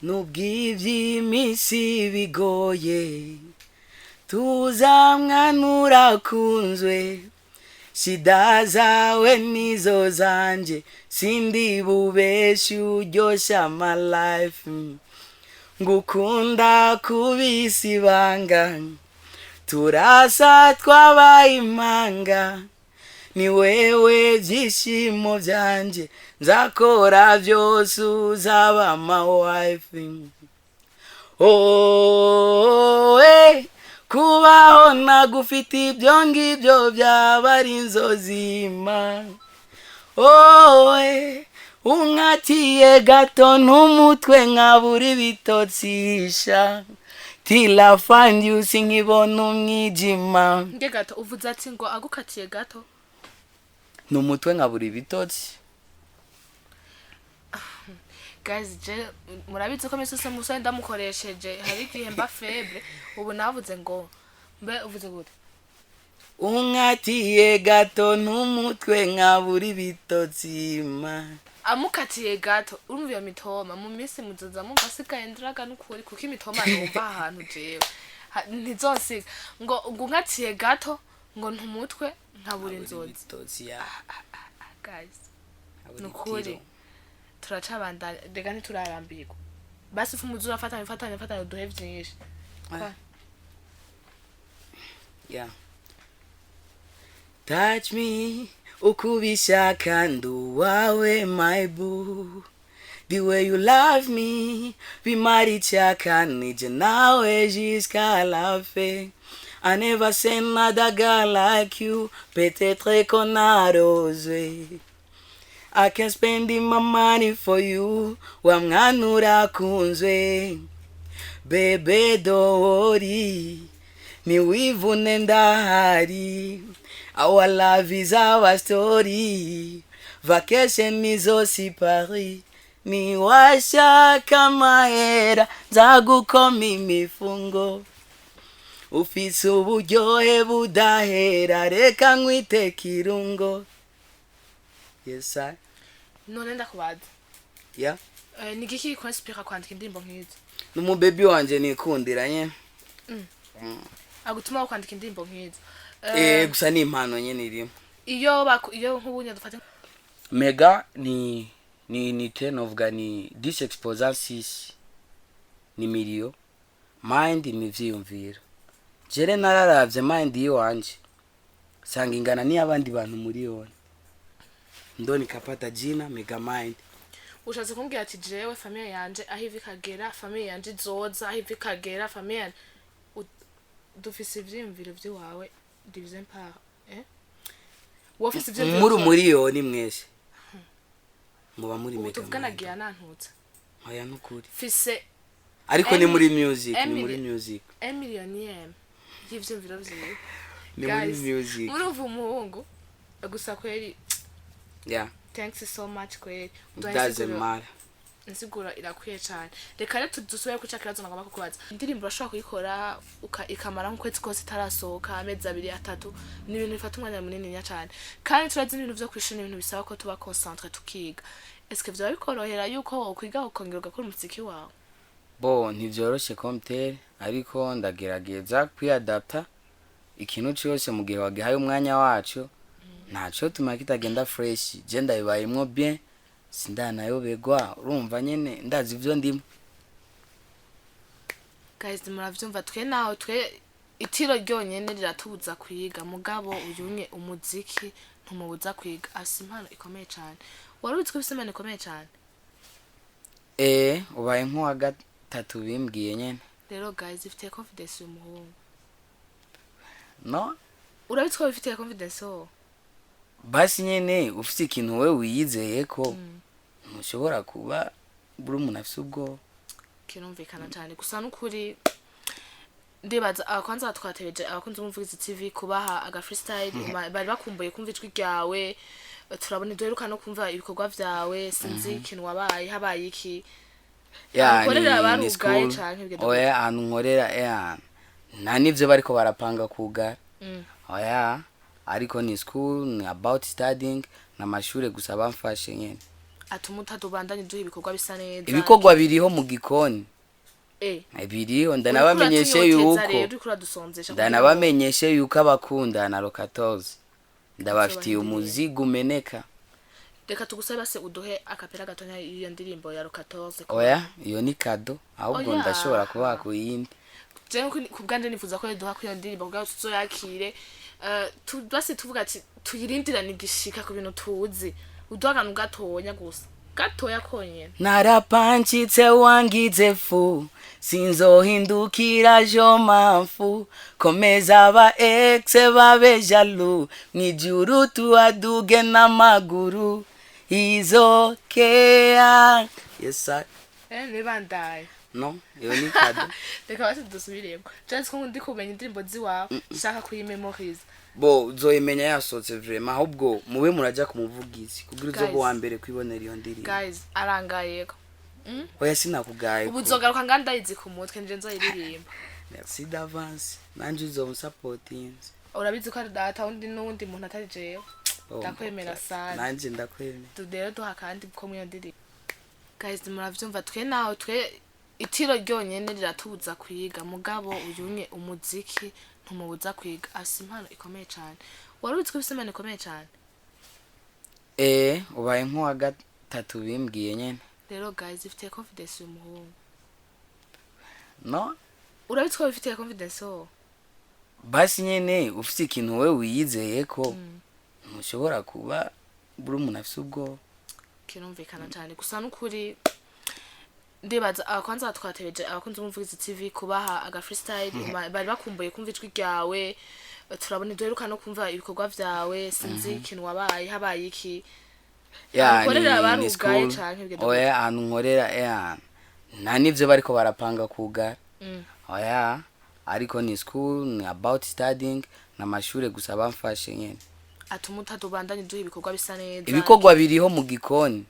n'ubw'iby'imisi bigoye tuzamwanura kunzwe shida zawe nizo zanje sindi bubeshi uryosha my life ngukunda kubisi banga turasa twabaye impanga ni wewe byishimo byanje nzakora byose uzaba my wife oh kubaho nagufite ibyo ngibyo byaba ari inzozima oh unkatiye gato n'umutwe nkabura ibitotsisha till I find you sinkibona umwijima nge gato uvuze ati ngo agukatiye gato n'umutwe nkabura ibitotsi. guys je murabize ko mesose musore ndamukoresheje hari igihe mba faible ubu navuze ngo mbe uvuze gute unkatiye gato n'umutwe nkabura ibitotsima amukatiye gato urumva iyo mitoma mu minsi muzoza mugasigaye ndiraga n'ukuri kuko imitoma numva ahantu jewe ntizosiga ngo unkatiye gato ngo ntumutwe nkabura inzozi guys n'ukuri turacabanda rega ntiturarambirwa basi fu muzura fatanya duhe byinshi yeah touch me ukubishaka nduwawe my boo the way you love me bimarichaka nije nawe jusqu'à la fin I never seen another girl like you peut-être qu'on a rosé I can spend my money for you wamwanura kunzwe bebe dori ni wivune ndahari our love is our story vacation is aussi Paris ni washaka mahera nzagukoma imifungo ufise uburyohe budahera reka nkwite kirungo. Yes sir. none ndakubaza yeah ni giki konspira kwandika indirimbo nk'izo numu baby wanje nikundira nyene agutuma kwandika indirimbo nk'izo gusa ni impano nyene irimo iyo nk'ubunya dufate mega ni tenovuga ni 10 exposures ni milio mind ni vyiyumvira jere nararavye mind yiwanje sanga ingana ni abandi bantu miliyoni ndo nikapata jina mega mind. Ushatse kumbwira ati jewe famille yanje ahivi kagera famille yanje zoza ahivi kagera famille dufise ivyimviro vyiwawe division par wofise ivyimviro muri miliyoni mwese muba muri mega tuvugana giya nantutse aya nukuri fise ariko ni muri music ni muri music miliyoni y'ivyimviro vyiwe ni muri music urumva umuhungu gusa kweri yeah thanks so much kweri doesn't matter nsigura irakwiye cyane reka rero tudusubire ku cyakirazo nagomba kukubaza indirimbo urashobora kuyikora ikamara nk'ukwezi kose itarasohoka amezi 2-3 ni ibintu bifata umwanya munini cyane kandi turazi ibintu byo kwishina ibintu bisaba ko tuba concentré tukiga est-ce que byaba bikorohera yuko ukwiga ukongera ugakora umuziki wawe bo ntivyoroshe komtere ariko ndagerageza kwiadapta ikintu cyose mu gihe wagihaye umwanya wacu ntaco tuma kitagenda fresh je ndabibayemwo bien sindanayobegwa urumva nyene ndazi ivyo ndimo. Guys muravyumva twe itiro ryonyene riratubuza kwiga mugabo uyunye umuziki ntumubuza kwiga asimpano ikomeye cyane waruzi ko bisemane ikomeye cyane ubaye nk'uwa gatatu bimbwiye nyene rero guys ifite confidence y'umuhungu no urabitse ko bifite confidence basi nyene ufite ikintu we wiyizeye ko mushobora kuba buri umuntu afite ubwo kirumvikana cyane gusa n'ukuri ndibaza akwanza twatebeje abakunze Umuvugizi TV kubaha aga freestyle bari bakumbuye kumva ijwi ryawe turabona duheruka no kumva ibikorwa vyawe sinzi ikintu wabaye habaye iki nkorera abantu ugaye canke oya anu nkorera nta nivyo bariko barapanga kuga ariko ni school ni about studying na mashure gusa bamfashe nyene atumuta tubandanye duha ibikorwa bisa neza ibikorwa biriho mu gikoni biriho ndanabamenyeshe yuko abakundana rokatoze ndabafitiye umuzigo umeneka. Reka tugusabe se uduhe akapera gatonya iyo ndirimbo ya rokatoze. Oya iyo ni kado ahubwo ndashobora kubaha kuyindi. Je kubwande nifuza ko duha ku iyo ndirimbo bwa tuzoyakire basi tuvuga ati tuyirindirana igishika ku bintu tuzi uduha kantu gatonya gusa gatoya konyene. Narapanchitse wangize fu sinzohindukira jo mamfu komeza aba ex babe jalu mwijuru tuaduge n'amaguru izokea. Yes sir. Nibandaye. No, iyo ni kado. Reka basi dusubiremo. Chance ko ndi kumenya indirimbo ziwawe shaka kuyimemorize. Bo uzoyimenya yasotse vraiment ahubwo mube muraja ku Umuvugizi kugira uzobo wa mbere kwibonera iyo ndirimbo. Guys arangayeko. Oya sinakugaye. Ubuzogaruka ngandayizi ku mutwe nje nzoyiririmba. Merci d'avance. Nanje uzomusupporting. Urabizi ko ari data undi n'undi muntu atari jewe. Ndakwemera sana. Nanje ndakwemera. Tudero duha kandi ko mu ndirimbo. Guys muravyumva twe naho twe itiro ryonyene riratubuza kwiga mugabo uyunye umuziki ntumubuza kwiga asimpano ikomeye cyane. Waruzi ko bisemane ikomeye cyane. Ubaye nk'uwa gatatu bimbwiye nyene. Rero guys ifite confidence y'umuhungu. No? Urabizi ko bifite confidence ho. Basi nyene ufite ikintu we wiyizeye ko mushobora kuba buri umuntu afite ubwo kirumvikana cyane gusa n'ukuri ndibaza akwanza twatebeje abakunze Umuvugizi TV kubaha aga freestyle bari bakumbuye kumva ijwi ryawe turabona duheruka no kumva ibikorwa vyawe sinzi ikintu wabaye habaye iki nkorera barugaye canke oya ahantu nkorera nta nivyo bariko barapanga kuga oya ariko ni school ni about studying na mashure gusa bamfashe nyene atumuta tubandanye duha ibikorwa bisa neza ibikorwa biriho mu gikoni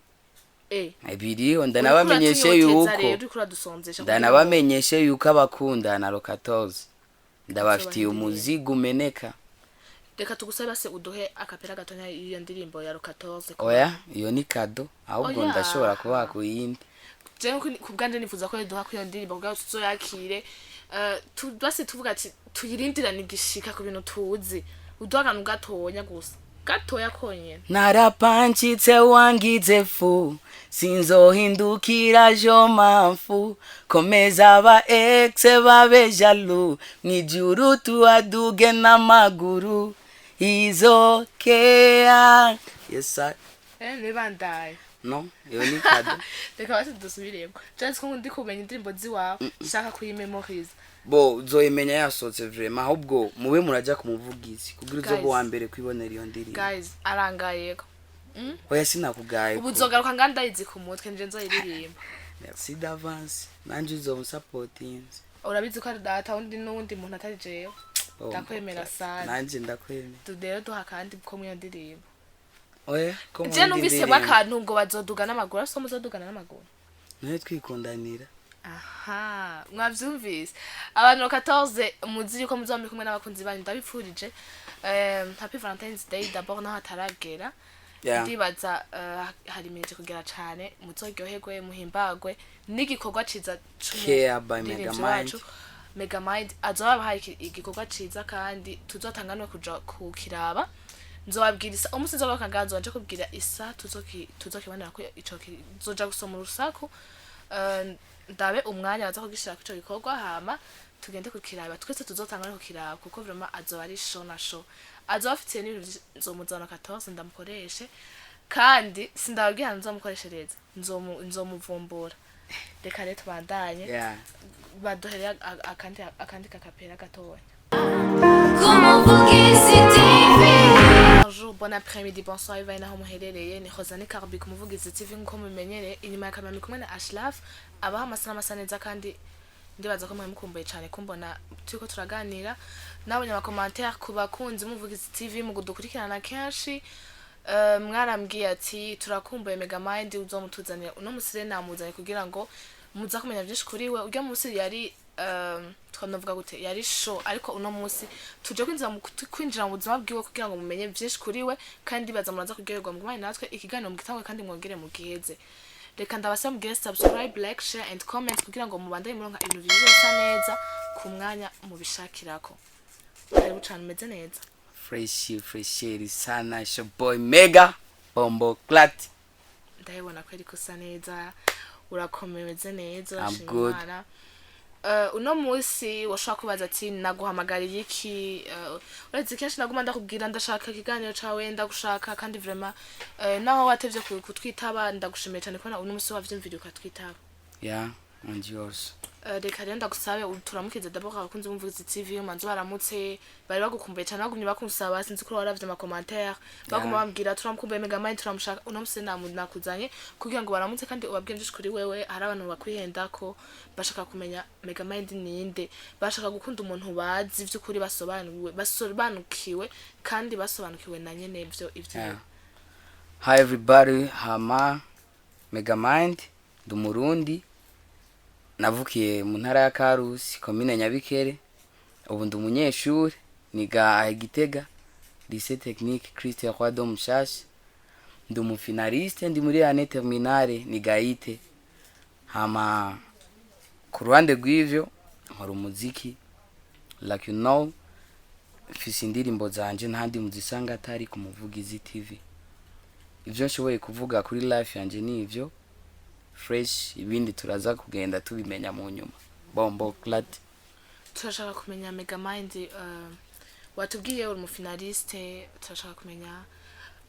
biriho ndanabamenyeshe yuko abakundana rokatoze ndabafitiye umuzigo umeneka. Reka tugusabe se uduhe akapera gatonya iyo ndirimbo ya rokatoze. Oya iyo ni kado ahubwo ndashobora kubaha kuyindi. Je kubwande nifuza ko duha ku iyo ndirimbo bwa tuzoyakire basi tuvuga ati tuyirindirana igishika ku bintu tuzi uduha kantu gatonya gusa gatoya konyene. Narapanchitse wangize fu sinzohindukira jo mamfu komeza aba ex babe jalu mwijuru tuaduge n'amaguru izokea. Yes sir. Nibandaye. No, iyo ni kado. Reka basi dusubiremo. Chance ko ndi kumenya indirimbo ziwawe shaka kuyimemorize. Bo uzoyimenya yasotse vraiment ahubwo mube muraja ku Umuvugizi kugira uzobo wa mbere kwibonera iyo ndirimbo. Guys arangayeko. Oya sinakugaye. Ubuzogaruka ngandayizi ku mutwe nje nzoyiririmba. Merci d'avance. Nanje uzomusupporting. Urabizi ko ari data undi n'undi muntu atari jewe. Ndakwemera sana. Nanje ndakwemera. Tudero duha kandi ko mu ndirimbo. Oya ko mu ndirimbo. Je numvise bakantu ngo bazoduga n'amaguru aso muzodugana n'amaguru. Naye twikundanira. Aha, mwavyumvise. Abantu 14 muziri ko muzombi kumwe n'abakunzi banyu ndabipfurije. Happy Valentine's Day d'abord naho ataragera. Ndibaza hari imeje kugera cyane muzoryoherwe muhimbagwe n'igikorwa ciza Care by Megamind azoba bahaye igikorwa ciza kandi tuzotanga no kuja kukiraba nzobabwira isa umusi nzoba kanganzo nje kubwira isa tuzokibonera ko ico kizoja gusoma urusaku ndabe umwanya baza kugishira kwico gikorwa hama tugende kukiraba twese tuzotanga no kukiraba kuko vraiment azoba ari show na show azofitiye n'ibintu nzomuzana 14 ndamukoreshe kandi sindababwira nzomukoreshereza nzomuvumbura. Reka rero tubandanye baduherera akandi kakapera gatoya. Umuvugizi TV. Bonjour, bon après-midi, bonsoir, iva inaho muherereye ni Rosy Karbi ku Umuvugizi TV nko mumenyere inyuma ya kamera kumwe na Ashlaf abaha amasana masaneza kandi ndibaza ko mwamukumbuye cyane kumbona turiko turaganira nabonye ama commentaire ku bakunzi Umuvugizi TV mu gudukurikirana kenshi mwarambwiye ati turakumbuye Megamind uzomutuzanira uno musire namuzanye kugira ngo muza kumenya byinshi kuri we urya musi yari twanavuga gute yari show ariko uno munsi tuje kwinjira mu buzima bwiwe kugira ngo mumenye byinshi kuri we kandi baza muraza kuryoherwa mu mwanya natwe ikiganiro mu gitangwe kandi mwongere mu giheze reka ndabasaba mugire subscribe like share and comment kugira ngo mubandanye muronka ibintu bisa neza ku mwanya mubishakirako ari bucana umeze neza fresh sana sho boy mega bombo clat ndabona ko ari kusa neza urakomeze neza I'm good. Uno munsi washaka kubaza ati naguhamagariye iki uretse kenshi naguma ndakubwira ndashaka ikiganiro cawe ndagushaka kandi vraiment naho watevye kutwitaba ndagushimiye cyane ko uno munsi wavyumvira ukatwitaba yeah and yours reka rero ndagusabe turamukize d'abord abakunzi b'Umuvugizi TV manzo baramutse bari bagukumbuye cyane bagumye bakunsaba sinzi ko waravye ama commentaire baguma bambwira turamukumbuye mega mind turamushaka uno munsi nakuzanye kugira ngo baramutse kandi ubabwire byinshi kuri wewe hari abantu bakwihenda ko bashaka kumenya mega mind ninde bashaka gukunda umuntu bazi by'ukuri basobanukiwe kandi basobanukiwe na nyene ivyo Hi everybody, hama mega mind ndumurundi navukiye mu ntara ya Karusi komine Nyabikere ubu ndi umunyeshuri niga Gitega lycée technique Christ Roi de Mushasha ndi umufinaliste ndi muri année terminale niga ite hama ku ruhande rw'ivyo nkora umuziki like you know mfise indirimbo zanje ntandi muzisanga atari ku Umuvugizi TV ivyo nshoboye kuvuga kuri life yanje ni ivyo fresh ibindi turaza kugenda tubimenya mu nyuma bombo clat turashaka kumenya mega mind watubwiye uri umufinaliste turashaka kumenya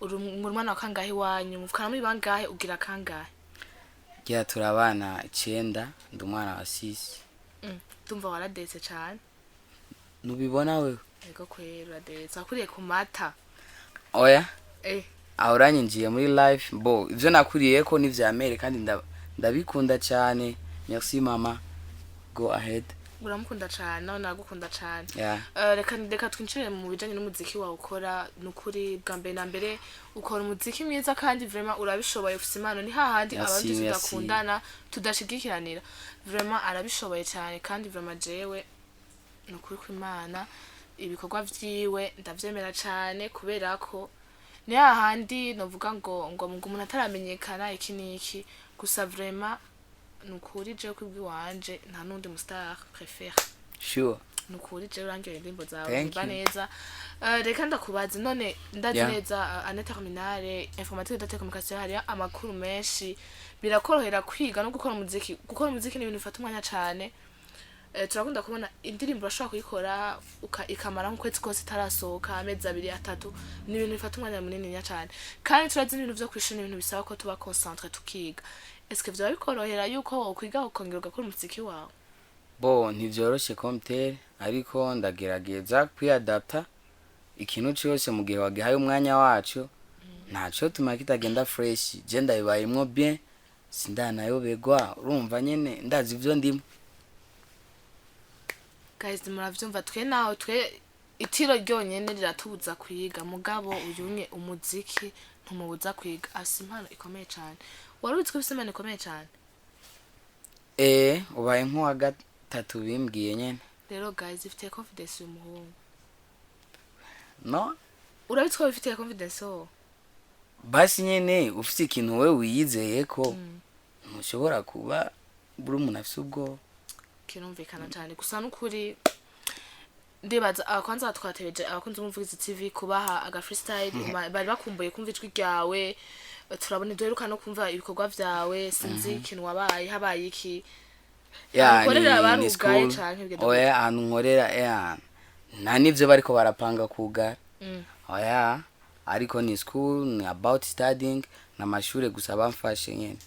uri umwana wa kangahe wanyu mufukana muri bangahe ugira kangahe ya turabana 9 ndi umwana wa 6 tumva waradetse cyane nubibona wewe ego kwera detse akuriye ku mata oya ahoranye ngiye muri life bo ivyo nakuriye ko ni vya mere kandi ndabikunda cyane merci mama go ahead uramukunda cyane nawe nagukunda cyane yeah. reka twinjire mu bijanye n'umuziki wawe ukora nukuri bwa mbere na mbere ukora umuziki mwiza kandi vraiment urabishoboye ufite impano ni hahandi abandi tudakundana tudashigikiranira vraiment arabishoboye cyane kandi vraiment jewe nukuri ku Imana ibikorwa vyiwe ndavyemera cyane kubera ko ni hahandi novuga ngo umuntu ataramenyekana iki niki gusa vraiment nukuri je kwibwi wanje nta nundi mustar préfère sure nukuri je urangiye indirimbo zawe baneza reka ndakubaza none ndazi neza année terminale informatique de communication hari amakuru menshi birakorohera kwiga no gukora umuziki ni ibintu bifata umwanya cyane turakunda kubona indirimbo urashobora kuyikora ikamara nk'ukwezi kose itarasohoka amezi 2-3 ni ibintu bifata umwanya munini cyane kandi turazi ibintu byo kwishura ibintu bisaba ko tuba concentré tukiga est-ce que vyo bikorohera yuko ukwiga ukongera ugakora umuziki wawe bo ntivyoroshe komtere ariko ndagerageza kwiadapta ikintu cyose mu gihe wagihaye umwanya wacu ntaco tuma kitagenda fresh je ndabibayemwo bien sindanayobegwa urumva nyene ndazi ivyo ndimo guys muravyumva twe itiro ryonyene riratubuza kwiga mugabo uyunye umuziki ntumubuza kwiga asimpano ikomeye cyane warubitswe bisemane ikomeye cyane ubaye nk'uwa gatatu bimbwiye nyene rero guys ifite confidence y'umuhungu no urabitswe bifite confidence basi nyene ufite ikintu we wiyizeye ko ntushobora kuba buri umuntu afite ubwo kirumvikana cyane gusa n'ukuri ndibaza akwanza twatebeje abakunzi b'Umuvugizi TV kubaha aga freestyle bari bakumbuye kumva ijwi ryawe turabona duheruka no kumva ibikorwa vyawe sinzi ikintu wabaye habaye iki nkorera abantu ugaye cyane oya ahantu nkorera nta nivyo bariko barapanga kuga oya ariko ni school ni about studying na mashure gusa bamfashe nyene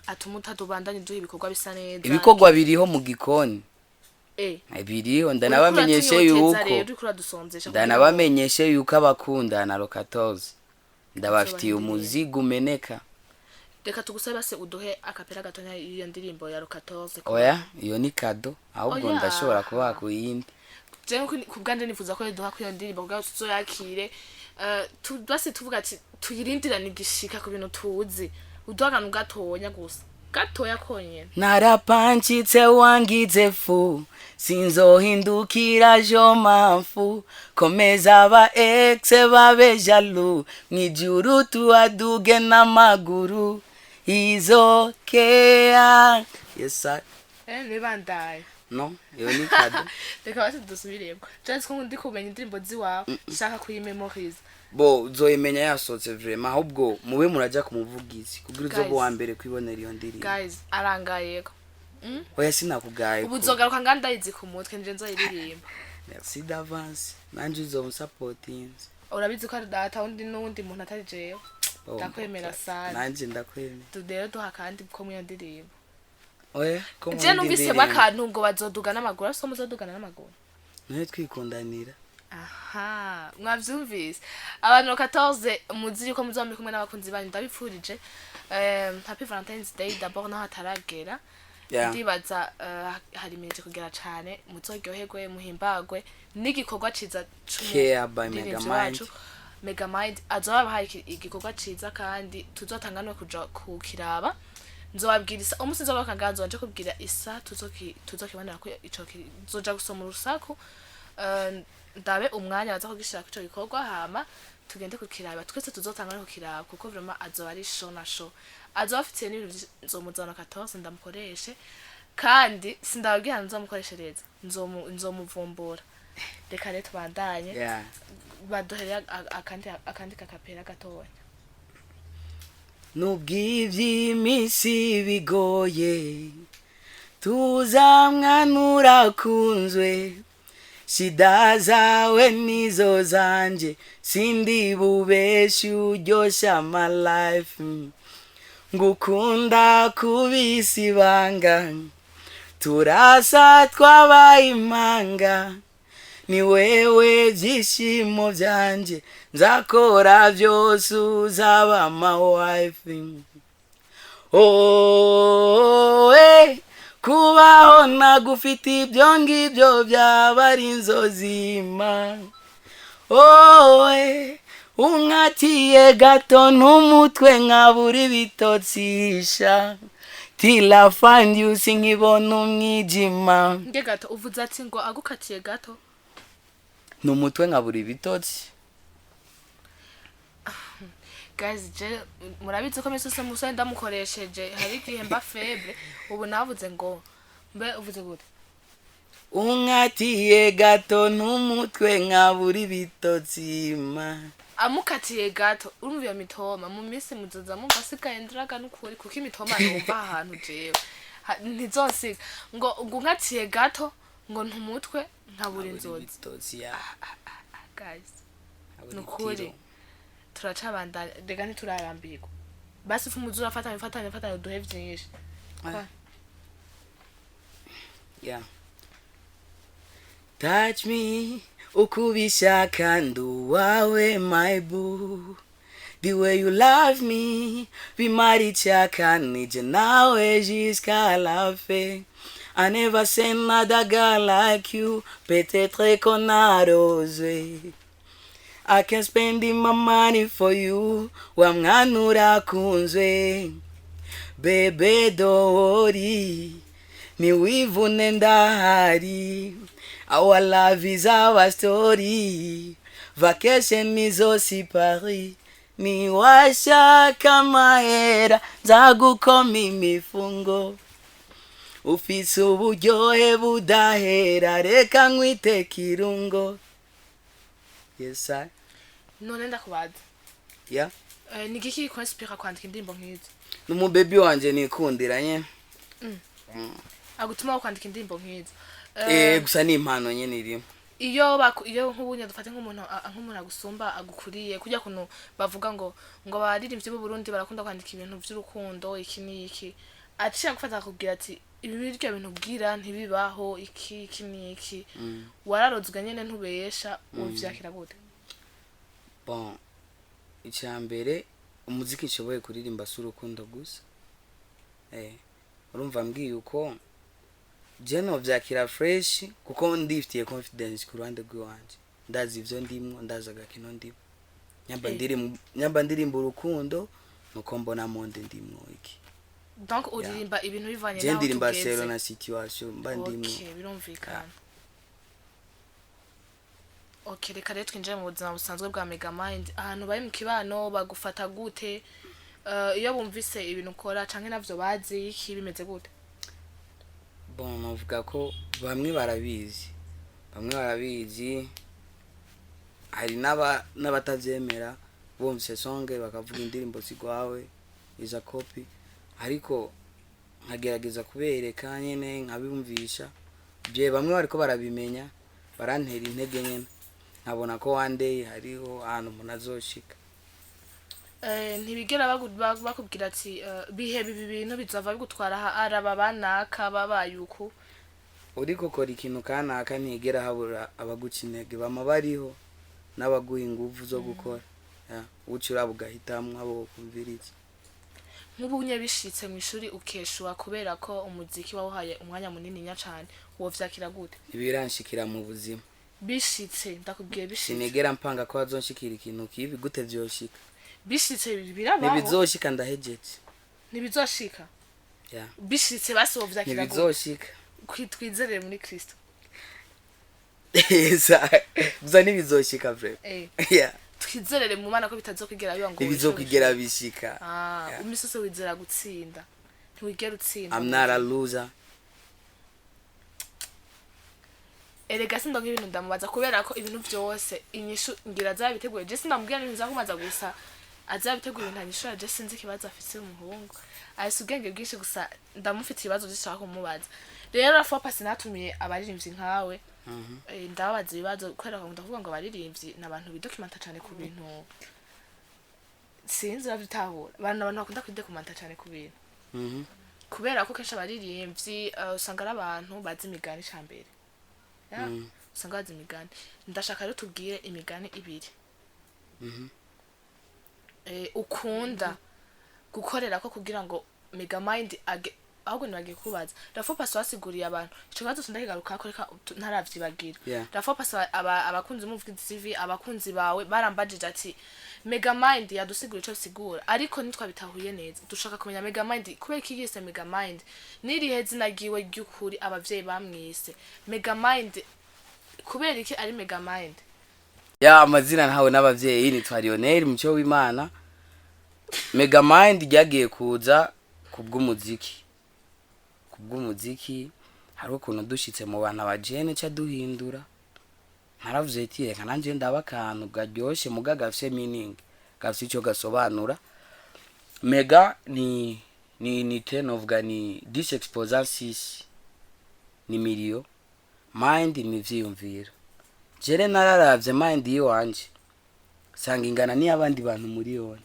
atumuta tubandanye duhe ibikorwa bisa neza ibikorwa biriho mu gikoni biriho ndanabamenyeshe yuko abakunda na lokatozi ndabafitiye umuzigo umeneka reka tugusabe se uduhe akapera gatonya iyo ndirimbo ya lokatozi oya iyo ni kado ahubwo ndashobora kubaha ku yindi je kubwanje nifuza ko duha ku iyo ndirimbo bwa tuzoyakire basi tuvuga ati tuyirindirane igishika ku bintu tuzi uduhagana gatonya gusa gatoya konyene narapanchitse wangize fu sinzohindukira jo mpamvu komeza aba ex babe jaloux mwijuru tuaduge n'amaguru izokea. Yes sir. Nibandaye No, yo ni kado. reka basi dusubiremo just ko ndi kumenya indirimbo ziwawe shaka kuyimemoriza Bo zoyimenya yasotse vraiment ahubwo mube muraja ku Muvugizi kugira uzobo wa mbere kwibonera iyo ndirimbo. Guys arangayeko Oya sinakugaye. ubu zogaruka ngandayizi ku mutwe nje nzoyiririmba. Merci d'avance. Nanje uzomsupporting. Urabizi ko ari data undi n'undi muntu atari jewe. Ndakwemera sana. Nanje ndakwemera. Tudero duha kandi ko mu ndirimbo. Oya ko je numvise bakantu ngo bazoduga n'amaguru so muzodugana n'amaguru. None twikundanira. Aha, mwavyumvise. Abantu 14 muzi ko muzombi kumwe n'abakunzi banyu ndabipfurije. Happy Valentine's Day d'abord naho ataragera. Ndibaza hari iminsi kugera cyane muzoryoherwe muhimbagwe n'igikorwa ciza Care by Megamind. Megamind azobahaye igikorwa ciza kandi tuzotanga no kuja kukiraba. Nzobabwirisa umusi nzobakanganzo nje kubwira isa tuzokibandana ko ico zoja gusoma urusaku. Ndabe umwanya baza kugishira kwico gikorwa hama tugende kukiraba twese tuzotanga no kukiraba kuko vraiment azoba ari show na show. Azofitiye n'ibintu nzomuzana 14 ndamukoreshe kandi sindababwira nzomukoreshereza nzomuvumbura. Reka rero tubandanye badoherera akandi kakapera gatoya. Nubw'ivy'imisi bigoye tuzamwanura kunzwe shida zawe nizo zanje sindi bubeshi uryosha my life ngukunda kubisi banga turasa twabaye impanga ni wewe vyishimo vyanje nzakora vyose uzaba my wife. Kubaho nagufite ibyo ngibyo byaba ari inzozima. Unkatiye gato n'umutwe nkabura ibitotsisha till I find you sinkibona umwijima. Nge gato uvuze ati ngo agukatiye gato n'umutwe nkabura ibitotsi. Guys je murabize ko mesose musa ndamukoresheje hari igihemba faible ubu navuze ngo mbe uvuze gute unkatiye gato n'umutwe nkabura ibitotsima. Amukatiye gato urumva iyo mitoma mu minsi muzoza mu basika enderaga n'ukuri kuko imitoma numva ahantu jewe ntizosiga ngo unkatiye gato ngo ntumutwe nkabura inzozi. Guys nukuri turacabanda rega ntiturarambirwa basi fu muzura fatanya duhe vyinshi. Touch me ukubishaka nduwawe my boo, the way you love me bimarichaka nije nawe jusqu'à la fin. I never seen another girl like you, peut-être qu'on a rosé. I can spend my money for you, wamwanura kunzwe. Bebe dori, ni wivune ndahari. Our love is our story. Vacation is aussi Paris. Ni washa kama hera, nzagukoma imifungo. Ufise uburyohe budahera, reka nkwite kirungo. Yes sir. None ndakubaza. Ni giki konspira kwandika indirimbo nk'izo? Numu baby wanje nikundira nye. Agutuma kwandika indirimbo nk'izo. Gusa ni impano nyene irimo. Iyo nk'ubunye dufate nk'umuntu agusumba agukuriye kujya kuno bavuga ngo baririmbye mu Burundi barakunda kwandika ibintu by'urukundo iki niki. Aciye gufata kugira ati ibi biryo bintu bwira ntibibaho iki niki. Wararozwe nyene ntubesha uvyakira gute? Bon. Icyambere umuziki nshoboye kuririmba s'urukundo gusa. Urumva mbwiye uko Jeno vyakira fresh kuko ndifitiye confidence ku ruhande rw'iwanje. Ndazi ivyo ndimwo ndazaga kino ndimo. Nyamba ndirimbo urukundo nuko mbona monde ndimwo iki. donc uririmba ibintu bivanye je naho ndirimba sero tugeze na situation mba ndimo. okay birumvikana. Okay, reka rero twinjire mu buzima busanzwe bwa Megamind. Ahantu bari mu kibano bagufata gute? Iyo bumvise ibintu ukora canke navyo bazi iki bimeze gute? Bon, navuga ko bamwe barabizi hari n'abatavyemera bumvise songe bakavuga indirimbo zigwawe iza copy, ariko nkagerageza kubereka nyene nkabimvisha bye bamwe bariko barabimenya barantera intege nyene nkabona ko one day hariho ahantu umuntu azoshika. Ntibigera bakubwira ati bihebe ibi bintu bizava bigutwara araba banaka babayuko uriko kora ikintu kanaka ntigera habura abaguca intege bama bariho n'abaguha ingufu zo gukora ucura bugahitamwe abo kumviriza. nk'ubunye bishitse mu ishuri ukeshwa kubera ko umuziki wawuhaye umwanya munini nya cyane wo vyakira gute? Ibiranshikira mu buzima bishitse ndakubwiye bishitse sinigera mpanga ko azonshikira ikintu kibi gute vyoshika bishitse birabaho nibizoshika ndahejeje nibizoshika yeah bishitse basi wo vyakira gute? nibizoshika kwitwizerere muri Kristo gusa nibizoshika vre yeah twizerere mu mana ko bitazokigera biba ngo nibizokigera bishika. umisose wizera gutsinda ntiwigera utsinda. I'm not a loser. Erega sindo nk'ibintu ndamubaza kubera ko ibintu byose inyishu ngira zabiteguye je sinamubwira n'ibintu zakumaza gusa azabiteguye ntanyishura je sinzi kibazo afite umuhungu ayise ubwenge bwinshi gusa ndamufite ibibazo byishaka kumubaza. Rero afopa sinatumiye abaririmbyi nkawe ndababaza ibibazo kubera ko ndavuga ngo abaririmbyi n'abantu bidocumenta cyane ku bintu sinzi babitahura abantu bakunda kwidokumenta cyane ku bintu kubera ko kenshi abaririmbyi usanga ari abantu bazi imigani cyambere usanga bazi imigani. Ndashaka rero tubwire imigani ibiri ukunda gukorera ko kugira ngo Megamind ahubwo nibagiye kubaza Rafopas wasiguriye abantu ico kibazo tundakigaruka ko reka ntaravyibagira. Rafopas abakunzi Umuvugizi TV abakunzi bawe barambajije ati Megamind yadusigura ico sigura ariko nitwabitahuye neza dushaka kumenya Megamind kubera iki yise Megamind nirihe zina bwiwe ry'ukuri abavyeyi bamwise Megamind kubera iki ari Megamind? Amazina ntawe n'abavyeyi ni Yitwa Lionnel mucyo w'Imana. Megamind ryagiye kuza kubw'umuziki hari ukuntu dushitse mu bana bajene ca duhindura ntaravuze ati reka nanje ndaba akantu garyoshe muga gafise meaning gafise ico gasobanura. Mega ni tenovuga ni disexposansis ni miliyo mind ni vyiyumviro jere nararavye mind yiwanje sanga ingana ni abandi bantu muri yone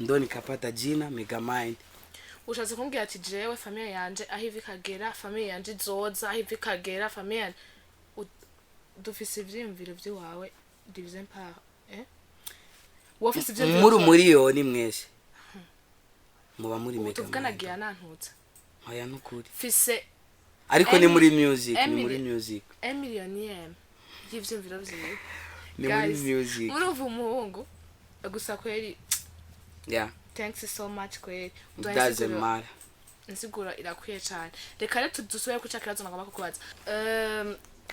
ndo nikapata jina Megamind. Ushatse kumbwira ati jewe famille yanje ahivi kagera famille yanje zoza ahivi kagera famille dufise ivyiyumviro vyiwawe division par wofise ivyo muri yone mwese muba muri Megamind tuvuganagira nantutse aya nukuri fise ariko ni muri music millionaire y'ivyumviro vyiwe ni muri music muruvu umuhungu gusa kweri thanks so much kweri doesn't matter nsigura irakwiye cyane. Reka rero tudusubire ku cyakirazo nagomba kukubaza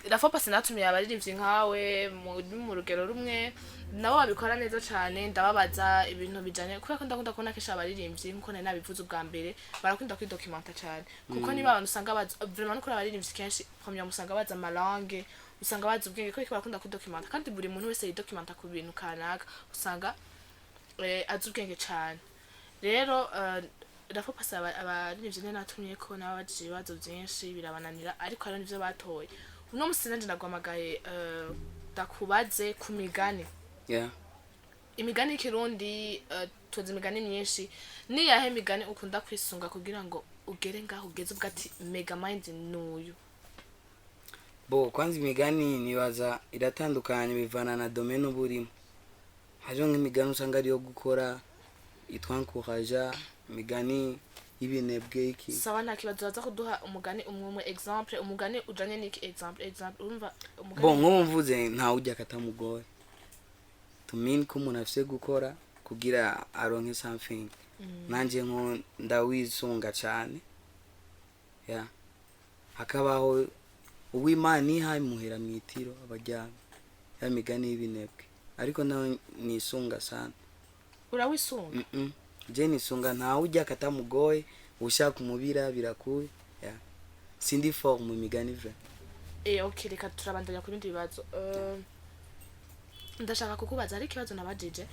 Rafopas natumiye abaririmbyi nkawe mu rugero rumwe nabo babikora neza cyane ndababaza ibintu bijanye kubera ko ndakunda kubona kesha abaririmbyi nkuko nari nabivuze ubwa mbere barakunda kwidocumenta cyane kuko niba abantu usanga baza vraiment ko abaririmbyi kenshi premier musanga baza amalangue usanga baza ubwenge ko barakunda kwidocumenta kandi buri muntu wese yidocumenta ku bintu kanaka usanga azi ubwenge cyane. Rero Rafopas abaririmbyi natumye ko nabajije ibibazo byinshi birabananira ariko ari nivyo batoye. Uno musi nanje nagwamagaye ndakubaze ku migani. Imigani y'ikirundi tuzi imigani myinshi ni yahe migani ukunda kwisunga kugira ngo ugere ngaho ugeze ubwati Megamind nuyu? Kwanza imigani nibaza iratandukanye bivana na domaine uburimo. Hariho nk'imigani usanga ari yo gukora itwankoraja imigani y'ibinebwe iki. Sawa nta kibazo baza kuduha umugani umwe example umugani ujanye n'iki example urumva umugani nk'umvuze nta ujya katamugoye to mean ko umuntu afise gukora kugira aronke something nanje nko ndawisunga cyane ya hakabaho uw'Imana ihaye muhera mwitiro abajyana ya migani y'ibinebwe ariko nawe nisunga sana. Urawisunga? Je nisunga ntawe ujya katamugoye ushaka umubira birakuye ya sindi forme imigani vre. Okay, reka turabandanya ku bindi bibazo. Ndashaka kukubaza ari kibazo nabajije.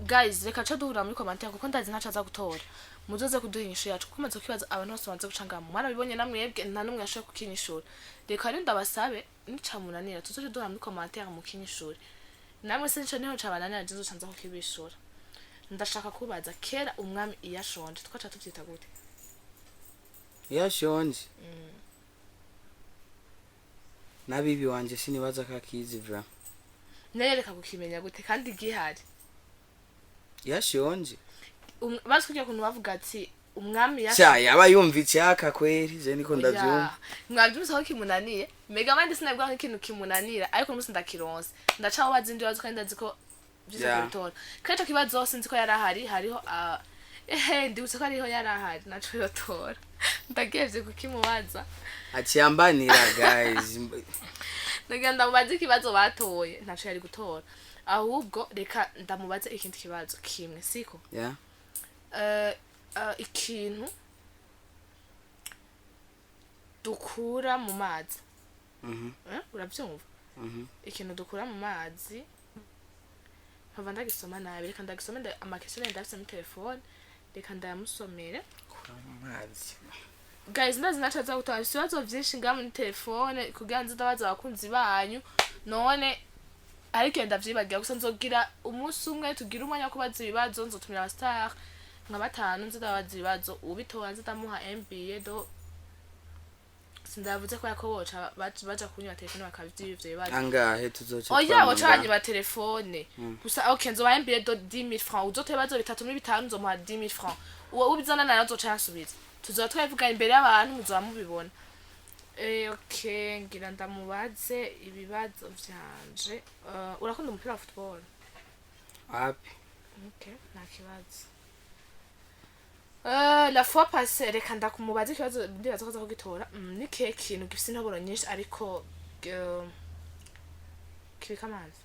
Guys, reka cha duhura muri commentaire kuko ndazi ntacaza gutora. Muzoze kuduhinyisha yacu kuko maze kibazo abantu bose banze gucanga mu. Marabibonye namwebwe nta numwe yashoye kukinyishura. Reka rero ndabasabe nicamunanira tuzoje duhura muri commentaire mu kinyishura. Namwe se nico niho cabananira jizo canza kukibishura. Ndashaka kubaza kera umwami iyashonje twaca tuvyita gute? Yashonje. Nabibi wanje sinibaza kakizi vra. Nereka kukimenya gute kandi gihari. Yashonje. Basukije kuntu bavuga ati umwami yashonje. Yaba yumva icyaka kweri je niko ndavyumva. Mwabyumva ko kimunaniye. Mega mande sinabwa ko ikintu kimunanira ariko numunsi ndakironse. Ndacaho bazindi bazo kandi ndazi ko byose gutora. Kaito kibazo sinzi ko yarahari hariho ndibutse ko ariho yarahari naco yotora. Ndagevye kukimubaza. Aciyambanira guys. Ndagenda mubaze kibazo batoye ntaco yari gutora. Ahubwo reka ndamubaze ikindi kibazo kimwe siko? Yeah. Ikintu dukura mu mazi. Urabyumva? Ikintu dukura mu mazi. Mpava ndagisoma nabi reka ndagisome amakestion ndafise mu telefone reka ndamusomere kura mu mazi. Guys, ndazi nacaza gutanga ibibazo byinshi ngamu ni telefone kugira nzi ndabaza abakunzi banyu none ariko ndavyibagira gusa nzogira umunsi umwe tugira umwanya kubaza ibibazo nzotumira abastar nka batanu nzidabaza ibibazo ubitowa nzidamuha MBA do sindavuze ko yakoboca baja kunywa telefone bakavyiba ivyo bibazo angahe tuzoca oya wacanye ba telefone gusa okay nzo ba MBA do 10000 francs uzotebazo bitatu muri bitanu nzomuha 10000 francs uwo ubizana nayo nzoca yasubiza tuzoba twavuga imbere y'abantu muzoba mubibona. Okay, ngira ndamubaze ibibazo vyanje. Urakunda umupira wa football? Happy. Okay, nta kibazo. La fois passée reka ndakumubaza ikibazo ndibaza ko kugitora. Ni kihe kintu gifise intoboro nyinshi ariko kibika amazi?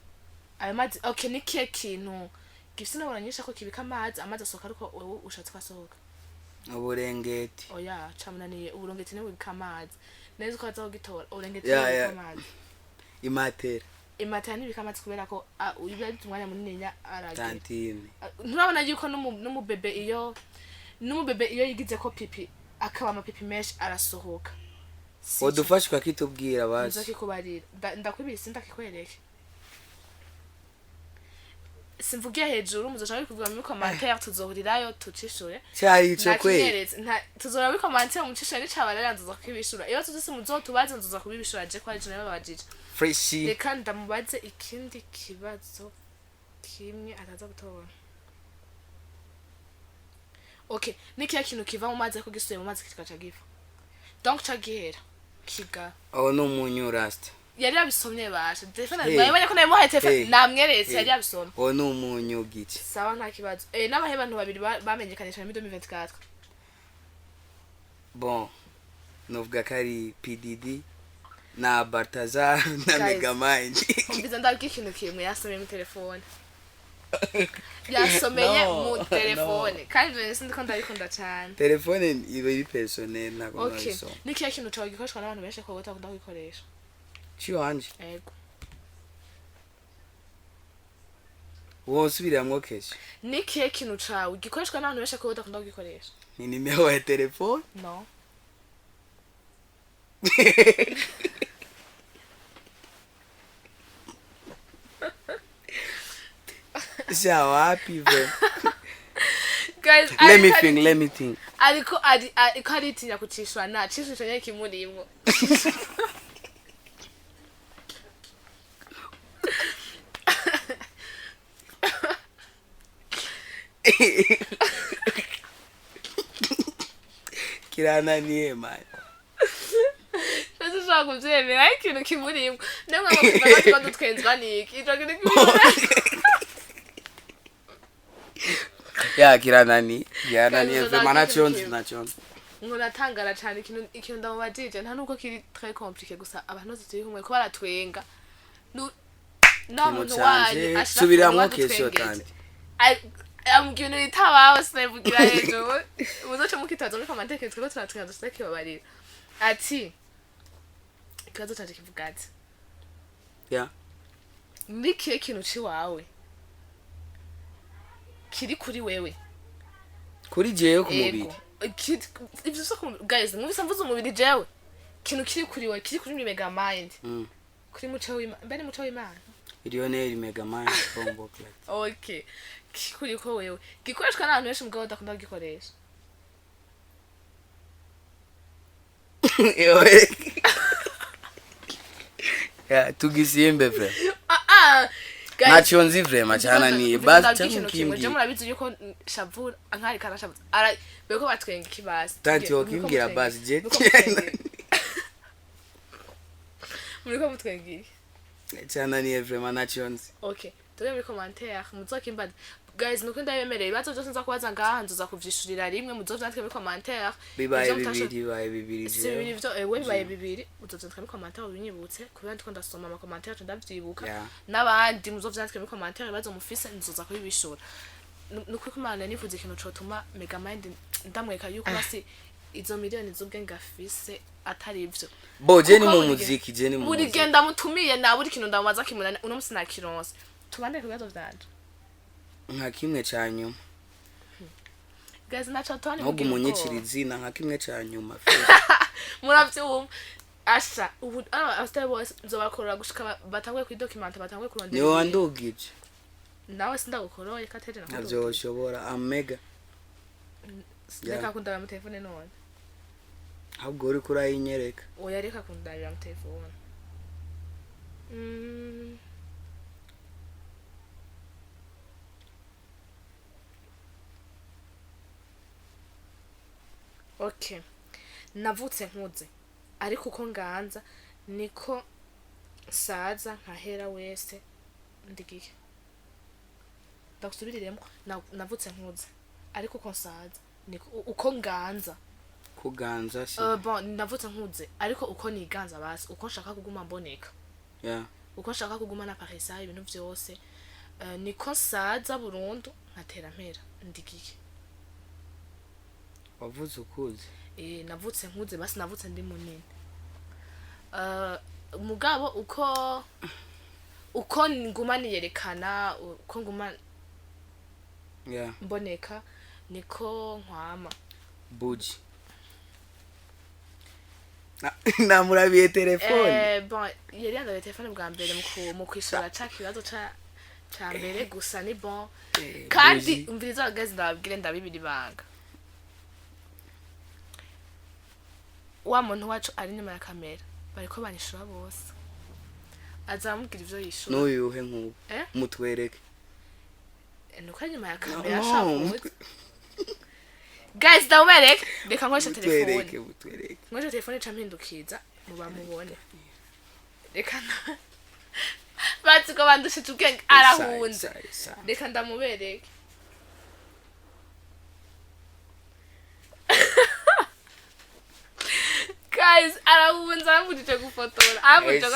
Ayo mazi okay ni kihe kintu gifise intoboro nyinshi ariko kibika amazi amazi asohoka ariko wewe ushatse kwasohoka? Uburengeti. Oya, camunaniye uburengeti ni bubika amazi. Neza ko azaho gitora uburengeti bubika amazi. Imatera ni bubika amazi kubera ko uyibaye umwanya munini nya aragira. Tantine. Nturabona yuko n'umubebe iyo yigize ko pipi akaba amapipi menshi arasohoka. Odufashe kwakitubwira bazi. Nzoki kubarira. Ndakwibira sindakikwereke. Simvugiye hejuru muzoshaka kuvuga muri commentaire tuzohurirayo tucishure cyari ico kwe tuzora muri commentaire mucishure ni cabarara nzoza kubishura iyo tuzise muzotubaze nzoza kubibishura je kwa je nabe babajije freshi reka ndamubaze ikindi kibazo kimwe ataza gutora. Okay, nikiya kintu kiva mu mazi ko gisuye mu mazi kikaca gifa donc cagihera kiga no munyu rasta yari yabisomye bashe telefone bayibonye ko nayo muhaye telefone namweretse yari yabisomye no munyu gici sawa nta kibazo n'abahe bantu babiri bamenyekanisha muri 2024 bon novuga kari PDD na Bartazar na Megamind umbiza ndabwira ikintu kimwe yasomye mu telefone yasomeye mu telefone kandi je sindiko ndabikunda cyane telefone iba iri personnel nako nabiso nikiya kintu cyawe gikoreshwa n'abantu benshi ko batakunda kwikoresha Chiwanje. Ego. Wonsubiramwo kesho. Ni kihe kintu cawe gikoreshwa n'abantu benshi ko badakunda kugikoresha? Ni nimero ya telefone? No. Wapi ve? Guys, let me think. Ariko aritinya kucishwa na cishwe cyane kimurimo. Kirana niye man. Nasi shaka kuvyemera ikintu kimurimo. Nemwe amavuga ko dutwenzwa niki. Icyo kintu kimurimo. ya kiranani vraiment nachonzi nkuratangara cyane ikintu ndamubajije nta nuko kiri très compliqué gusa abantu turi humwe ko baratwenga no muntu waje subiramwo kesho kandi amubwira itabaho sinavugira hejuru muzoce mukitaza muri commentaire twiko turatwenga dusake babarira ati ikibazo cyaje kivuga ati ya nikiye kintu ciwawe kiri kuri wewe kuri jewe ku mubiri ibyo so guys mwese mvuze umubiri jewe kintu kiri kuri wewe kiri kuri mega mind kuri muco w'Imana mbere muco w'Imana Lionnel mega mind bombo clap okay kuri ko wewe gikoreshwa n'abantu benshi mugabo dakunda kugikoresha ya tugisimbe vre nachonzi vraiment cyana ni basi cyangwa murabizi yuko shavura ankari kana shavura ara beko batwenga kibasi tanti okimbira basi je muriko mutwengira cyana ni vraiment nachonzi okay turi muri commentaire muzokimba guys nuko ndayemereye bazo byose nza kubaza ngaha nzoza kuvyishurira rimwe muzovyandike muri commentaire bibaye bibiri je bibiri byo we bibaye bibiri muzovyandike muri commentaire binyibutse kubera ndiko ndasoma ama commentaire ndavyibuka nabandi muzovyandike muri commentaire bazo mufise nzoza kubishura nuko Imana nifuza ikintu cotuma mega mind ndamweka yuko basi izo miliyoni z'ubwenge afise atari ivyo boje ni mu muziki je ni mu muri genda mutumiye na buri kintu ndamubaza kimunana uno musi nakironse tubande kugazo vyanje nka kimwe cyanyuma guys nacho toni nko gumunyikira izina nka kimwe cyanyuma muravyumva asha ubu after boys nzobakora gushika batangwe ku document batangwe kurondera niwe wandugije nawe sindagukoroye kateje na navyo shobora amega reka kundara mu telefone none ahubwo uri kurayinyereka oya reka kundarira mu telefone okay navutse nkuze ariko uko nganza niko saza nkahera wese ndigiye ndakusubiriremo navutse nkuze ariko uko saza niko uko nganza kuganza si bon navutse nkuze ariko uko niganza basi uko nshaka kuguma mboneka uko nshaka kuguma na parisa ibintu byose niko saza burundu nkatera mpera ndigiye wavuze ukuze navutse nkuze basi navutse ndi munini mugabo uko nguma niyerekana uko nguma mboneka niko nkwama buji namurabiye telefone bon yari yandaye telefone bwa mbere mu kwishura ca kibazo ca mbere gusa ni bon kandi umviriza guys ndababwire ndabibiri banga wa muntu wacu ari nyuma ya kamera bariko banyishura bose azamubwira ivyo yishura n'uyuhe nk'ubu mutwereke nuko nyuma ya kamera shavuze guys ndawereke reka nkoresha telefone nkoresha telefone campindukiza muba mubone reka batiko bandushije ubwenge arahunze reka ndamubereke guys arahunze amudije gufotora amudije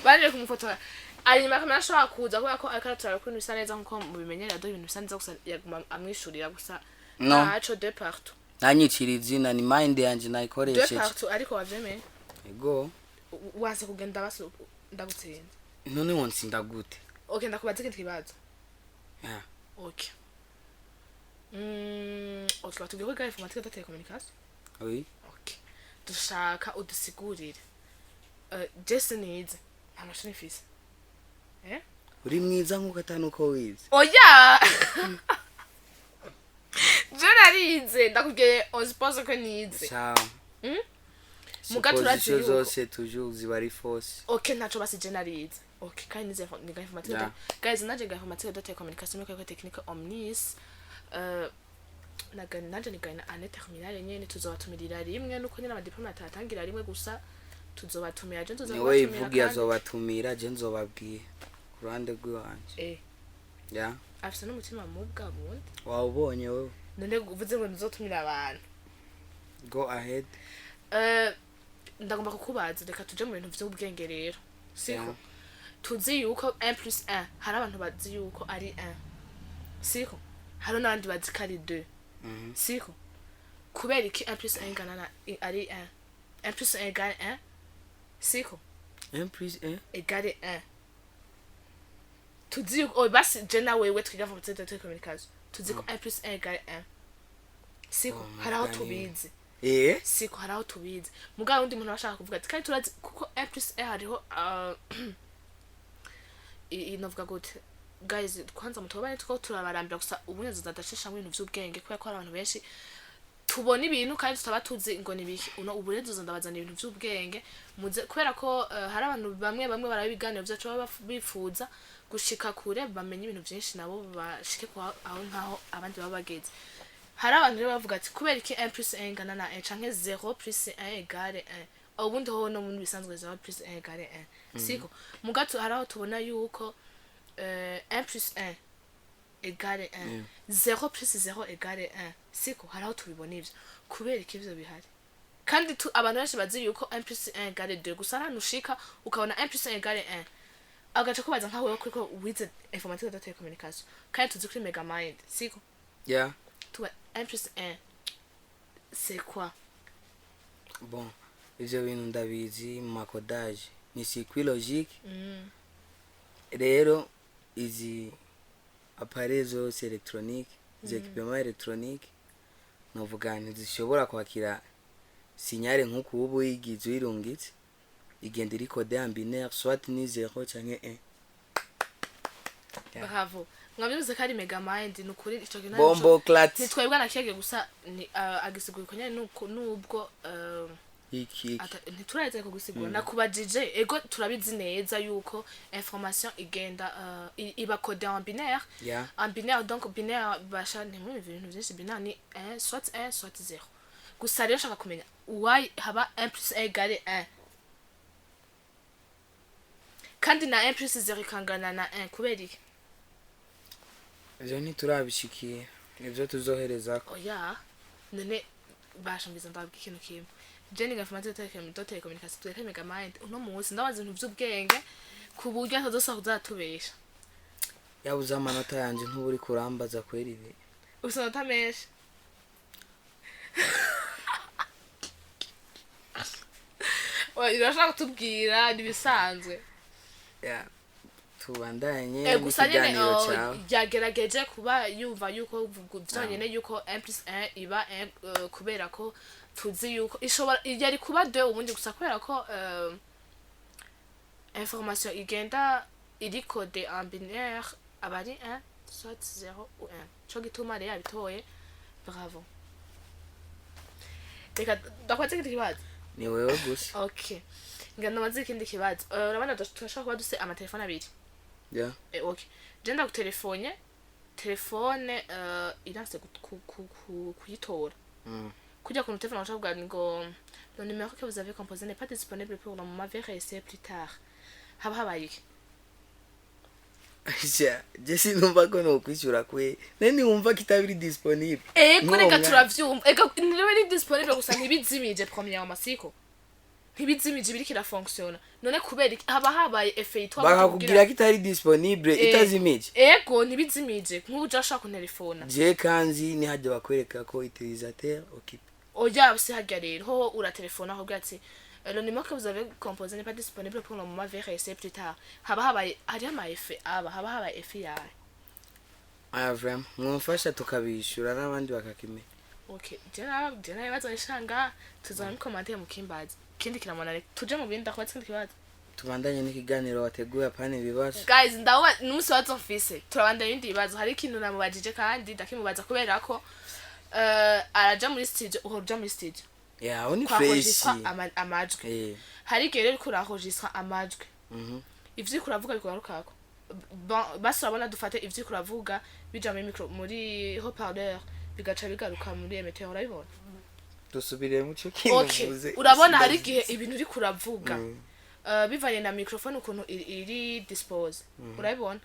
baje kumufotora ari nyuma kamera ashobora kuza kubera ko akaratura kuri bisa neza nkuko mubimenyera do ibintu bisa neza gusa amwishurira gusa naco de partout nanyicira izina ni mind yanje nayikoresheje de partout ariko wavyemeye ego waze kugenda baso ndagutsenze none wonsi ndagute okay ndakubaza ikindi kibazo okay okay tugiye kwiga informatique de télécommunication oui okay dushaka udusigurire Jason nize amashuri mfise uri mwiza nkuko atanuko wize oya Jenarize ndakubwiye on suppose ko nize sawa mugaturazi zose toujours zibari force okay ntaco basi Jenarize okay kandi nize niga informatique guys naje ga informatique de télécommunication mais technique omnis naje niga ane terminale nyene tuzobatumirira rimwe nuko nyina amadiplome atatangira rimwe gusa tuzobatumira je tuzobatumira niwe ivugiye azobatumira je nzobabwiye kurande rwanje ya afise n'umutima mubwa bundi wawubonye wewe none uvuze ngo nzotumira abantu go ahead ndagomba kukubaza reka tuje mu bintu vy'ubwenge rero siko tuzi yuko 1+1 hari abantu bazi yuko ari 1 siko hari n'abandi bazi ko ari 2 siko kubera iki 1+1 ingana na ari 1 1+1 égale 1 siko 1+1 égale 1 tuzi yuko basi je na wewe twiga mu de communication tuzi ko 1+1 égale 1 siko hari aho tubizi siko hari aho tubizi mugabo undi muntu bashaka kuvuga ati kandi turazi kuko 1+1 hariho inovuga gute guys kwanza mutobane tuko turabarambira gusa ubunyezo zadashesha mu bintu vy'ubwenge kubera ko abantu benshi tubona ibintu kandi tutaba tuzi ngo nibiki uno uburenzo ndabazana ibintu vy'ubwenge muze kubera ko hari abantu bamwe barabiganira byacu baba bifuza gushika kure bamenye ibintu byinshi nabo bashike kwa aho nkaho abandi baba bageze hari abantu rero bavuga ati kubera iki 1+1 ingana na 1 canke 0+1 égale 1 ubundi ho no mu bisanzwe 0+1 égale 1 siko mugato haraho tubona yuko 1+1 égale 1 0+0 égale 1 siko haraho tubibona ivyo kubera iki ivyo bihari kandi abantu benshi bazi yuko 1+1 égale 2 gusa hano ushika ukabona 1+1 égale 1 agaca kubaza nkaho wewe kuko wize informatique de télécommunication kandi tuzi kuri mega mind siko tu 1+1 c'est quoi bon ivyo bintu ndabizi mu makodage ni circuit logique rero izi appareils zose électroniques izi équipements électroniques novuga ntizishobora kwakira signale nk'uko ubu yigize wirungitse igenda iri code en binaire soit ni 0 canke 1 bravo mwabivuze ko ari mega mind nukuri ico kintu bombo clat nitwebwa nakege gusa ni agisigura ko nyane nubwo iki ntituraze ko gusigura nakubajije ego turabizi neza yuko information igenda iba code en binaire en binaire donc binaire basha ni mu bintu byinshi binaire ni 1 soit 0 gusa rero shaka kumenya why haba 1+1 égale 1 kandi na 1+0 ikangana na 1 kubera iki ivyo ntiturabishikiye ivyo tuzohereza ko none bashombiza ndabwira ikintu kimwe Jenny informatique de télécommunication tweke mega mind uno munsi ndabaza ibintu by'ubwenge ku buryo atazosa kuzatubesha yabuze amanota yanje ntuburi kurambaza kwera ibi usanota menshi irashaka kutubwira nibisanzwe tubandanye gusa nyene yagerageje kuba yumva yuko vyonyene yuko 1+1 iba 1 kubera ko tuzi yuko ishobora yari kuba 2 ubundi gusa kubera ko information igenda iri code en binaire abari 1 soit 0 ou 1 cyo gituma rero yabitoye bravo reka ndakwatse kibazo ni wewe gusa okay ngana maze ikindi kibazo urabona turashaka kuba duse amatelefone abiri okay genda kutelefone iranse kuyitora kujya ku telefone ushobora ngo le numéro que vous avez composé n'est pas disponible pour le moment, veuillez essayer plus tard haba habaye je sinumva ko no kwishyura kwe nene wumva kitabiri disponible kureka turavyumva niwe disponible gusa ntibizimije première masiko ntibizimije biri kira fonctionne none kubera haba habaye effet yitwa bakakubwira kitari disponible itazimije ntibizimije nk'uja ashaka ku telefone je kanzi ni hajya bakwereka ko utilisateur occupé oya bose hajya rero ho ura telefone aho bwatsi le numéro que vous avez composé n'est pas disponible pour le moment, veuillez essayer plus tard haba habaye hari ama effet haba habaye effet yawe vraiment mwumfasha tukabishura n'abandi bakakime okay jena bazayishanga tuzana commentaire mu kimbazi kindi kiramana tuje mu bindi akwatsindi kibazo tubandanye n'ikiganiro wateguye apane bibazo guys ndawa n'umunsi wazofise turabandanye ibindi bibazo hari ikintu namubajije kandi ndakimubaza kubera ko araja muri stage uhoja muri stage oni fresh amajwi hari igihe rero kurahogisha amajwi ivyo kuravuga bikogarukako basi urabona dufate ivyo kuravuga bija muri micro muri haut-parleur bigaca bigaruka muri emetteur urabibona dusubire mu cyo kintu urabona hari igihe ibintu uri kuravuga bivanye na microphone ukuntu iri dispose urabibona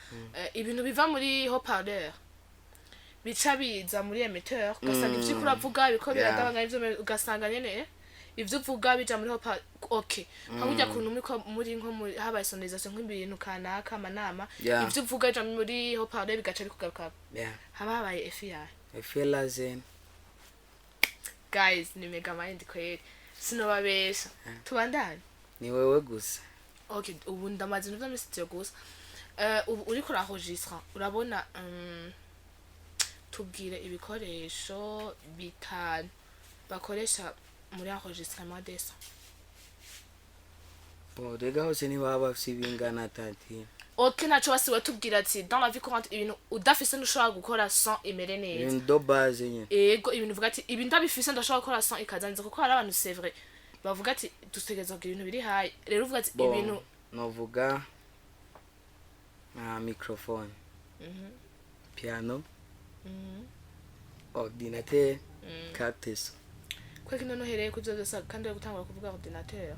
ibintu biva muri haut-parleur bica biza muri émetteur ugasanga ivyo kuravuga biko biradabanga ivyo ugasanga nyene ivyo uvuga bija muri haut-parleur okay nkujya kuntu muri nko habaye sonorisation nk'ibintu kanaka amanama ivyo uvuga bija muri haut-parleur bigaca bikugaruka habaye FI lazen guys ni mega mind kweli sinobabesha tubandanye ni wewe gusa okay ubu ndamaze n'ivyo message gusa ubu uri kurahogistra urabona tubwire ibikoresho bitanu bakoresha muri enregistrement desa rega hose ni baba bingana tanti okay naco wasiwe tubwira ati dans la vie courante ibintu udafise ntushobora gukora sans imere neza ibintu do base nyene ego ibintu uvuga ati ibi ndabifise ndashobora gukora sans ikazanze kuko hari abantu c'est vrai bavuga ati dutegereza kugira ibintu biri hayi rero uvuga ati ibintu novuga microphone piano ordinateur cartes kweki none hereye kuzoza kandi gutangura kuvuga ordinateur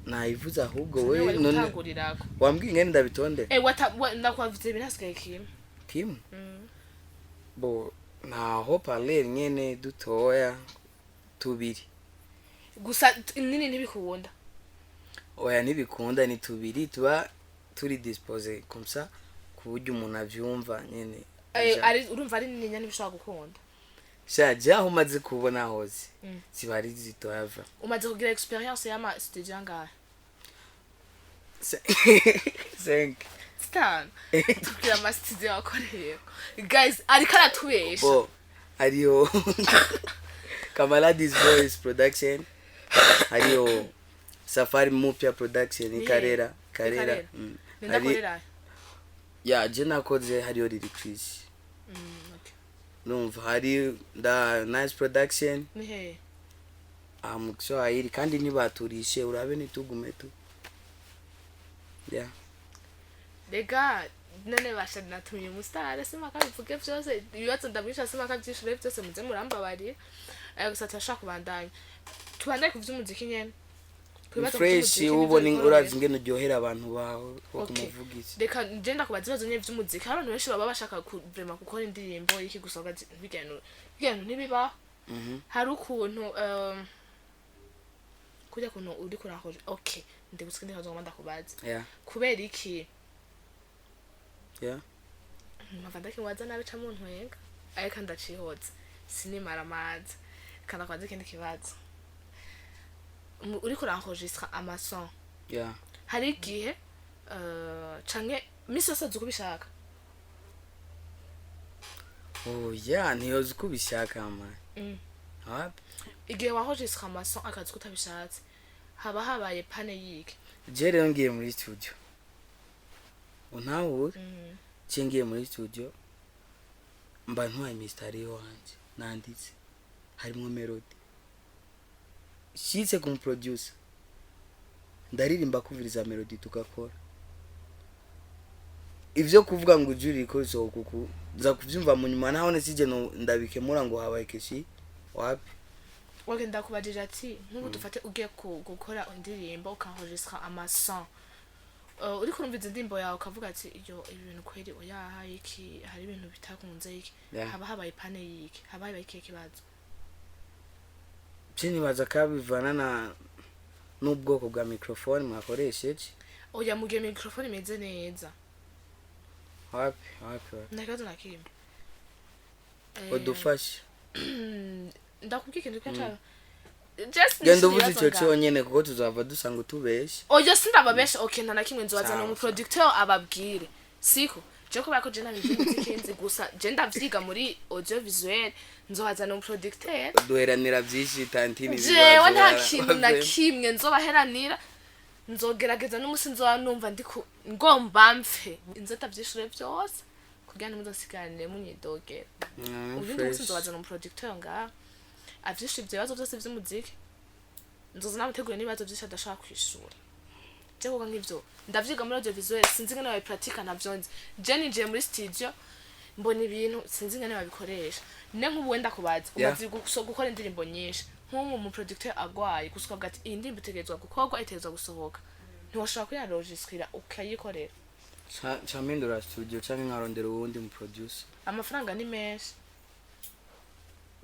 nayivuze ahubwo we none wambwiye ngene ndabitonde ndakwavuze binasigaye kimwe bo naho parler nyene dutoya tubiri gusa nini ntibikunda oya ntibikunda ni tubiri tuba turi dispose comme ça kuburyo umuntu avyumva nyene ari urumva ari nini nyane bishaka gukunda shaje aho maze kubona hose zibari zitoyava umaze kugira experience y'ama studio ngahe 5 stan tugira ama studio akoreye guys ariko aratubesha ariyo Kamaladi's Voice Production ariyo Safari Mupya Production Karera ndakorera ya je nakoze hariyo Lyricris okay numva hari da Nice Production nihe Kiswahili kandi nibaturishe urabe nitugume tu Lega none basha natumye umustar sima kabivuge byose ibibazo ndabisha sima kabyishure byose muze murambabari gusa tashaka kubandanya tubandanye kuvy'umuziki nyene fresh ubona urazi ngene uryohera abantu bawe ko kumuvugizi reka ngenda kubaza ibibazo nyene vy'umuziki abantu benshi baba bashaka vraiment gukora indirimbo iki gusoga bigano ntibiba hari ukuntu kujya kuntu uri kurahoje okay ndegutse ndi hazoma ndakubaza kubera iki mavandaki waza nabe ca muntu wenga ariko ndacihoza sinimara amazi kandi akwaze ikindi kibazo uri kuranhogistra amason hari igihe canke misi yose uzi kubishaka ntiyozi kubishaka ama igihe wahogistra amason akazi kutabishatse haba habaye pane yike je rero ngiye muri studio unahure cengiye muri studio mba ntwaye mysteri wanje nanditse harimo melody shitse ku producer ndaririmba kuviriza melody tukakora ivyo kuvuga ngo ujuri ko zokuku za kuvyumva mu nyuma naho nesije no ndabikemura ngo habaye keshi wapi wagenda kubajije ati nk'ubu dufate ugiye gukora indirimbo ukanhogistra amason uri kurumviza indirimbo yawe ukavuga ati iyo ibintu kweri oya iki hari ibintu bitakunze iki haba habaye pane yiki haba habaye iki kibazo Chini baza kabivana n'ubwoko bwa microphone mwakoresheje oya mugiye microphone imeze neza wapi nakazo nakimba odufashe ndakubwiye ikintu cyane genda uvuze icyo cyonyene kuko tuzava dusanga utubeshe oya sindababeshe okay nta nakimwe nzobazana mu producteur ababwire siko je ko bako je nabimvuze gusa je ndavyiga muri audio visuel nzobazana mu producteur duheranira byinshi tantini jewe nta kintu na kimwe nzobaheranira nzogerageza n'umusi nzobanumva ndiko ngomba mfe inzota vyishure byose kugira ngo muzasiganire munyidogera ubindi musi nzobazana mu producteur nga avyishe ibibazo byose by'umuziki nzoza namutegura n'ibibazo byinshi adashaka kwishura je kuko nk'ivyo ndavyiga muri audio visuel sinzi ngene babipratika navyonze je ninjiye muri studio mbona ibintu sinzi ngene babikoresha ne nk'ubu wenda kubaza umaze gukora indirimbo nyinshi nk'umu mu producteur agwaye gusuka bwati iyi ndirimbo itegerezwa gukorwa itegerezwa gusohoka ntiwashobora kuyarogiskwira ukayikorera chamindura studio canke nkarondera uwundi mu producer amafaranga ni menshi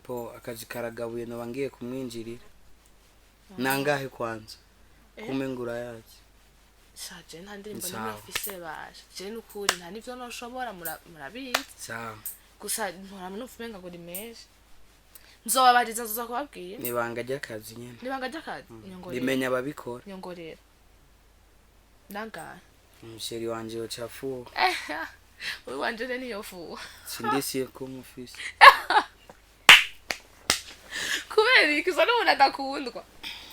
po akazi karagabuye no bangiye kumwinjirira nangahe kwanza kumengura yazi shaje nta ndirimbo nimwe mfise baje je nukuri nta nivyo noshobora murabizi sawa gusa mpora nufumenga ngo rimeje nzobabariza nzoza kubabwiye nibanga ry'akazi nyene nibanga ry'akazi nyongorera limenya ababikora nyongorera nangahe umusheri wanje yochafuo we wanje niyo fuwa sindisiye kumufise kubera ikizo n'umuntu adakundwa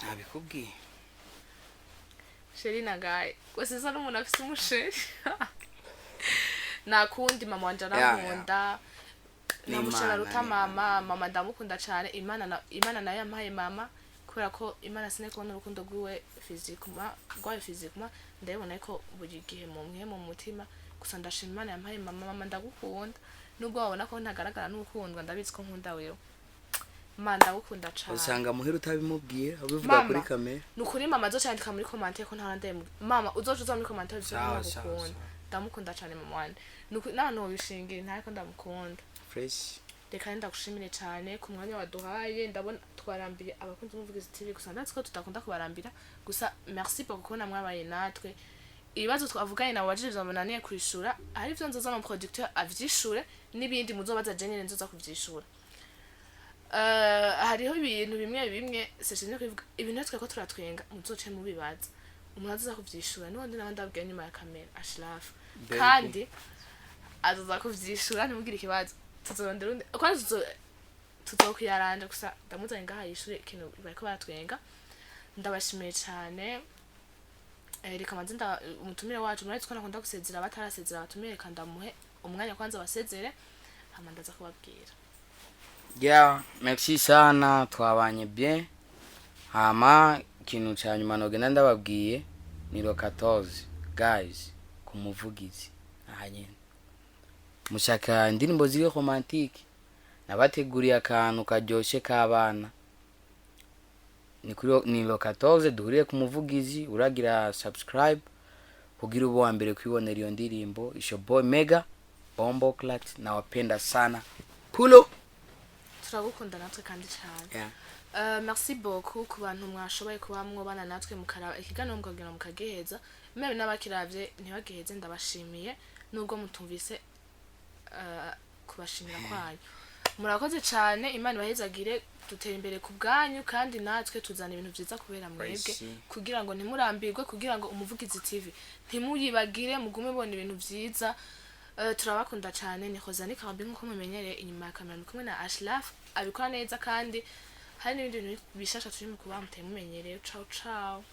nabikubwiye sheri nagaye kwese sa n'umuntu afise umusheri nakundi mama wanje arankunda namushara ruta mama ndamukunda cyane imana nayo yampaye mama kubera ko imana sine kubona urukundo rwiwe physiquement ndabona ko buri gihe mu mutima gusa ndashima imana yampaye mama ndagukunda nubwo wabona ko ntagaragara n'ukundwa ndabizi ko nkunda wewe mama ndagukunda cyane usanga muhera utabimubwiye abivuga kuri kamera nukuri mama azocyandika muri commentaire ko ntarande mama uzocuza muri commentaire uzokunda ndamukunda cyane mama wanje nano bishingira ntako ndamukunda fresh reka ndagushimire cyane ku mwanya waduhaye ndabona twarambiye abakunzi Umuvugizi TV gusa ndatse ko tutakunda kubarambira gusa merci pour kubona mwabaye natwe ibibazo twavuganye na wajije zamananiye kwishura ari byo nzoza mu producteur avyishure nibindi muzobaza jenye nzoza kuvyishura hariho ibintu bimwe sesine kwivuga ibintu twe ko turatwenga muzoce mu bibaza umuntu azoza kuvyishura n'undi nabandi abwiye nyuma ya kamera ashraf kandi azoza kuvyishura ntimugire ikibazo tuzondera undi kwanza tuzokuyaranja gusa ndamuzanye ngaha yishure ikintu bariko baratwenga ndabashimiye cyane reka manzinda umutumire wacu muri twona kunda gusezera batarasezera batumire kandi amuhe umwanya kwanza basezere amandaza kubabwira merci sana twabanye bien hama kintu cyanyuma nogenda ndababwiye ni lo 14 guys ku Muvugizi ahanye mushaka indirimbo ziri romantique nabateguriye akantu karyoshe k'abana ni lo 14 duhuriye ku Muvugizi uragira subscribe kugira ubo wa mbere kwibonera iyo ndirimbo isho boy mega bombo clat na wapenda sana pulo turagukunda natwe kandi cyane merci beaucoup ku bantu mwashoboye kuba mwobana natwe mukara ikiganiro mukagira mukageheza mebe n'abakiravye ntibageheze ndabashimiye nubwo mutumvise kubashimira kwanyu murakoze cyane imana bahezagire dutera imbere ku bwanyu kandi natwe tuzana ibintu byiza kubera mwebwe kugira ngo ntimurambirwe kugira ngo Umuvugizi TV ntimuyibagire mugume bona ibintu byiza turabakunda cyane ni Rosy Kambi nkuko mumenyereye inyuma ya kamera kumwe na Ashraf abikora neza kandi hari n'ibindi bintu bishasha turimo kuba mutemumenyereye ciao